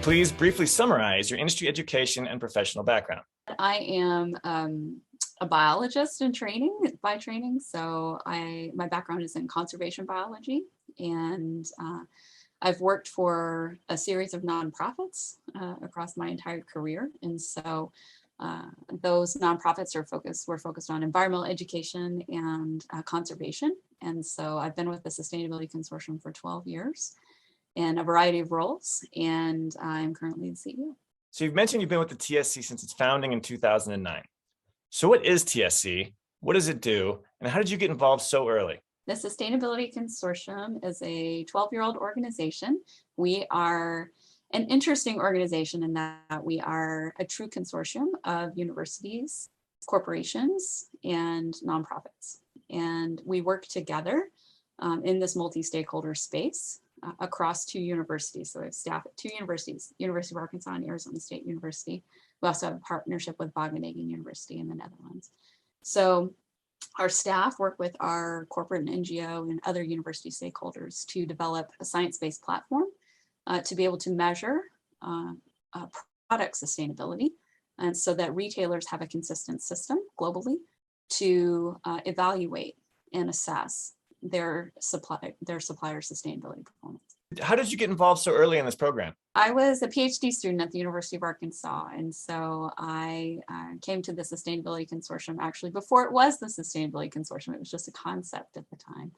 please briefly summarize your industry education and professional background? I am a biologist by training. So my background is in conservation biology, and I've worked for a series of nonprofits across my entire career. And so those nonprofits were focused on environmental education and conservation. And so I've been with the Sustainability Consortium for 12 years in a variety of roles, and I'm currently the CEO. So you've mentioned you've been with the TSC since its founding in 2009. So what is TSC? What does it do? And how did you get involved so early? The Sustainability Consortium is a 12-year-old organization. We are an interesting organization in that we are a true consortium of universities, corporations, and nonprofits. And we work together in this multi-stakeholder space across two universities. So we have staff at two universities, University of Arkansas and Arizona State University. We also have a partnership with Wageningen University in the Netherlands. So our staff work with our corporate and NGO and other university stakeholders to develop a science-based platform to be able to measure product sustainability, and so that retailers have a consistent system globally to evaluate and assess their supplier sustainability performance. How did you get involved so early in this program? I was a PhD student at the University of Arkansas, and so I came to the Sustainability Consortium actually before it was the Sustainability Consortium. It was just a concept at the time.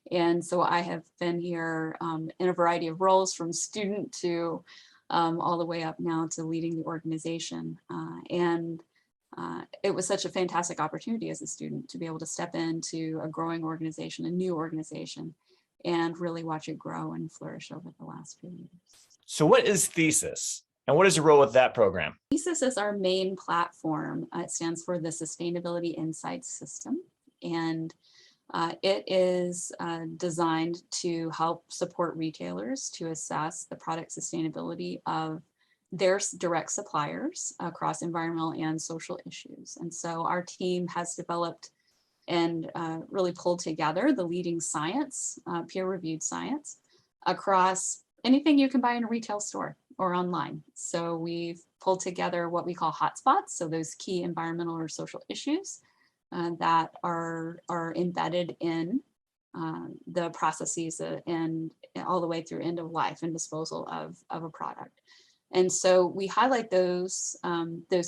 And so I have been here in a variety of roles, from student to all the way up now to leading the organization. It was such a fantastic opportunity as a student to be able to step into a growing organization, a new organization, and really watch it grow and flourish over the last few years. So what is Thesis? And what is your role with that program? Thesis is our main platform. It stands for the Sustainability Insights System. And it is designed to help support retailers to assess the product sustainability of their direct suppliers across environmental and social issues. And so our team has developed and really pulled together the leading science, peer-reviewed science, across anything you can buy in a retail store or online. So we've pulled together what we call hotspots, so those key environmental or social issues that are embedded in the processes and all the way through end of life and disposal of a product. And so we highlight those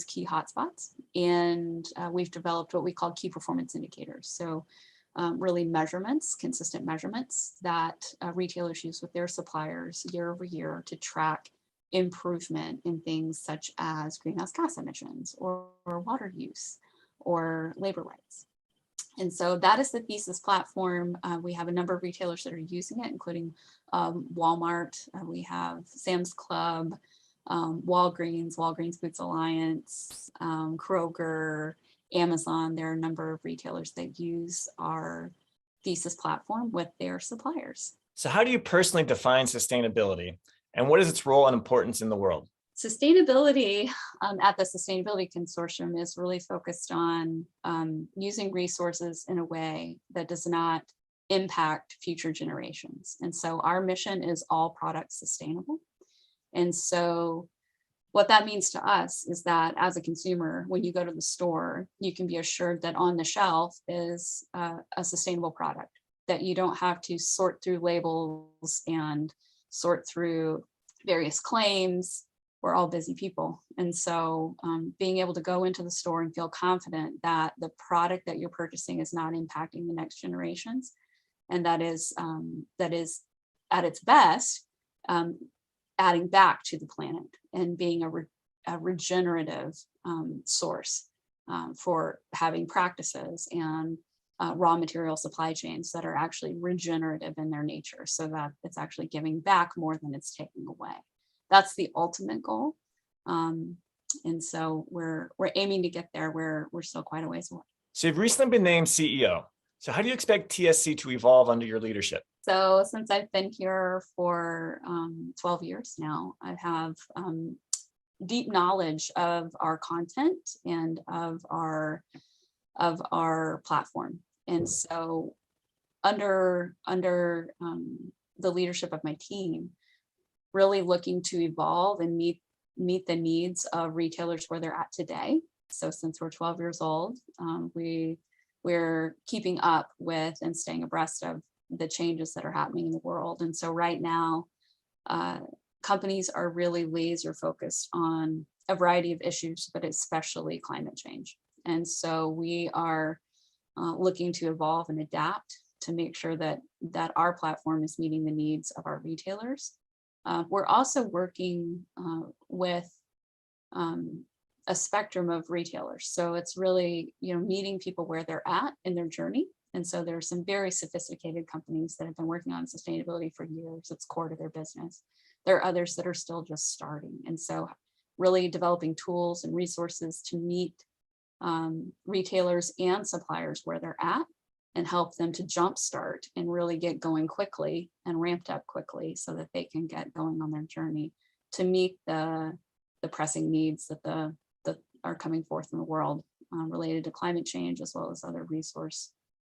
key hotspots, and we've developed what we call key performance indicators. So really measurements, consistent measurements that retailers use with their suppliers year over year to track improvement in things such as greenhouse gas emissions or water use or labor rights. And so that is the Thesis platform. We have a number of retailers that are using it, including Walmart. We have Sam's Club, Walgreens Boots Alliance, Kroger, Amazon. There are a number of retailers that use our Thesis platform with their suppliers. So how do you personally define sustainability, and what is its role and importance in the world? Sustainability at the Sustainability Consortium is really focused on using resources in a way that does not impact future generations. And so our mission is all products sustainable. And so what that means to us is that as a consumer, when you go to the store, you can be assured that on the shelf is a sustainable product, that you don't have to sort through labels and sort through various claims. We're all busy people. And so being able to go into the store and feel confident that the product that you're purchasing is not impacting the next generations, and that is at its best, adding back to the planet and being a regenerative source for having practices and raw material supply chains that are actually regenerative in their nature, so that it's actually giving back more than it's taking away. That's the ultimate goal. And so we're aiming to get there. We're still quite a ways away. So you've recently been named CEO. So how do you expect TSC to evolve under your leadership? So since I've been here for 12 years now, I have deep knowledge of our content and of our platform. And so under the leadership of my team, really looking to evolve and meet the needs of retailers where they're at today. So since we're 12 years old, we're keeping up with and staying abreast of the changes that are happening in the world. And so right now, companies are really laser focused on a variety of issues, but especially climate change. And so we are looking to evolve and adapt to make sure that our platform is meeting the needs of our retailers. We're also working with a spectrum of retailers. So it's really, meeting people where they're at in their journey. And so there are some very sophisticated companies that have been working on sustainability for years. It's core to their business. There are others that are still just starting. And so really developing tools and resources to meet retailers and suppliers where they're at and help them to jumpstart and really get going quickly and ramped up quickly so that they can get going on their journey to meet the pressing needs that are coming forth in the world related to climate change, as well as other resource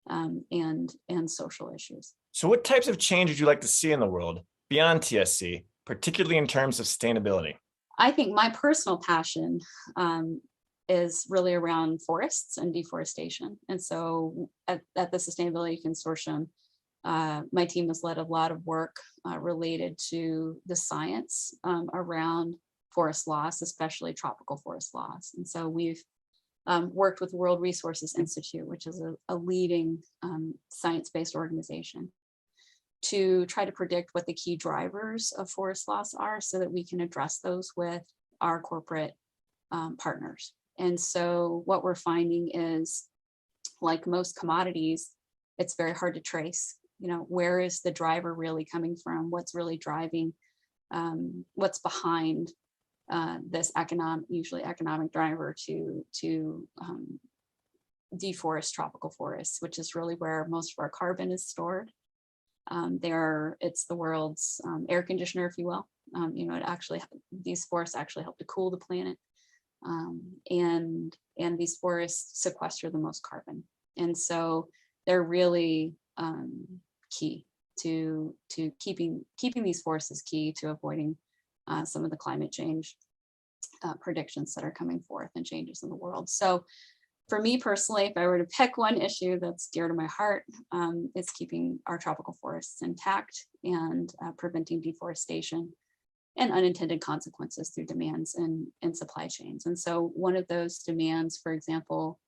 and social issues. So what types of change would you like to see in the world beyond TSC, particularly in terms of sustainability? I think my personal passion is really around forests and deforestation. And so at the Sustainability Consortium, my team has led a lot of work related to the science around forest loss, especially tropical forest loss. And so we've worked with World Resources Institute, which is a leading science-based organization, to try to predict what the key drivers of forest loss are so that we can address those with our corporate partners. And so what we're finding is, like most commodities, it's very hard to trace, where is the driver really coming from? What's really driving, what's behind this usually economic driver to deforest tropical forests, which is really where most of our carbon is stored. It's the world's air conditioner, if you will. These forests actually help to cool the planet. And these forests sequester the most carbon. And so they're really key to keeping these forests key to avoiding some of the climate change predictions that are coming forth and changes in the world. So for me personally, if I were to pick one issue that's dear to my heart, it's keeping our tropical forests intact and preventing deforestation and unintended consequences through demands in supply chains. And so one of those demands, for example,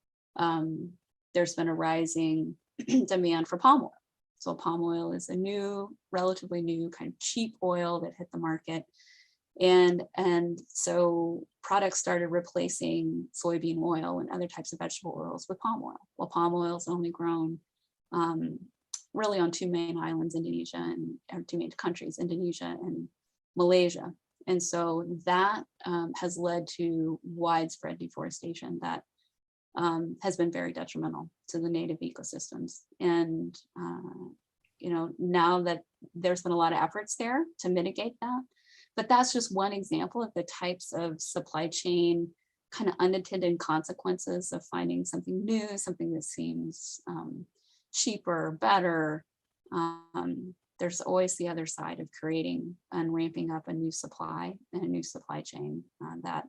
there's been a rising demand for palm oil. So palm oil is a relatively new kind of cheap oil that hit the market. And so products started replacing soybean oil and other types of vegetable oils with palm oil. Well, palm oil is only grown really on two main islands, two main countries, Indonesia and Malaysia. And so that has led to widespread deforestation that has been very detrimental to the native ecosystems. And, now that there's been a lot of efforts there to mitigate that, but that's just one example of the types of supply chain kind of unintended consequences of finding something new, something that seems cheaper, better. There's always the other side of creating and ramping up a new supply and a new supply chain that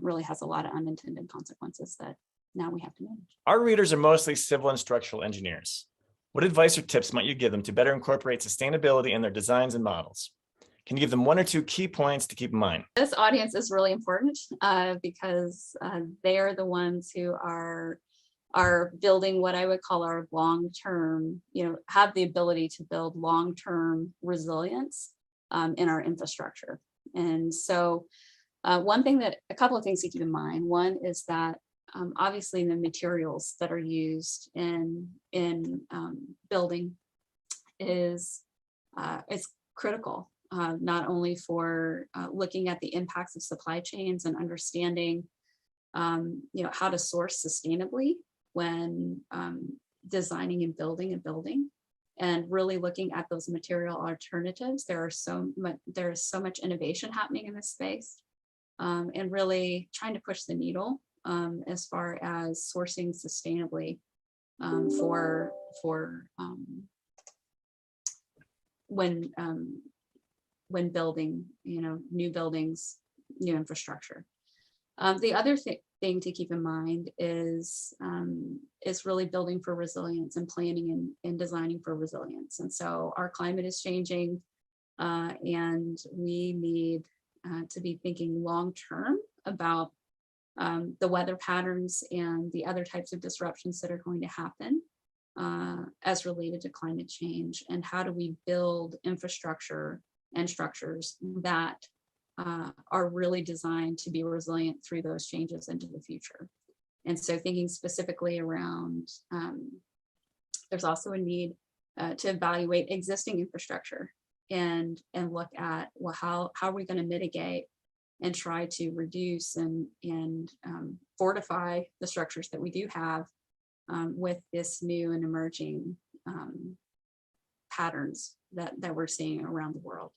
really has a lot of unintended consequences that now we have to manage. Our readers are mostly civil and structural engineers. What advice or tips might you give them to better incorporate sustainability in their designs and models? Can you give them one or two key points to keep in mind? This audience is really important because they are the ones who are building what I would call our long-term, have the ability to build long-term resilience in our infrastructure. And so a couple of things to keep in mind. One is that obviously the materials that are used in building is critical, not only for looking at the impacts of supply chains and understanding how to source sustainably when designing and building a building, and really looking at those material alternatives. There's so much innovation happening in this space, and really trying to push the needle as far as sourcing sustainably for when when building, new buildings, new infrastructure. The other thing to keep in mind is really building for resilience and planning and designing for resilience. And so our climate is changing, and we need to be thinking long-term about the weather patterns and the other types of disruptions that are going to happen as related to climate change, and how do we build infrastructure and structures that are really designed to be resilient through those changes into the future. And so thinking specifically around, there's also a need to evaluate existing infrastructure and look at, well, how are we going to mitigate and try to reduce and fortify the structures that we do have with this new and emerging patterns that we're seeing around the world.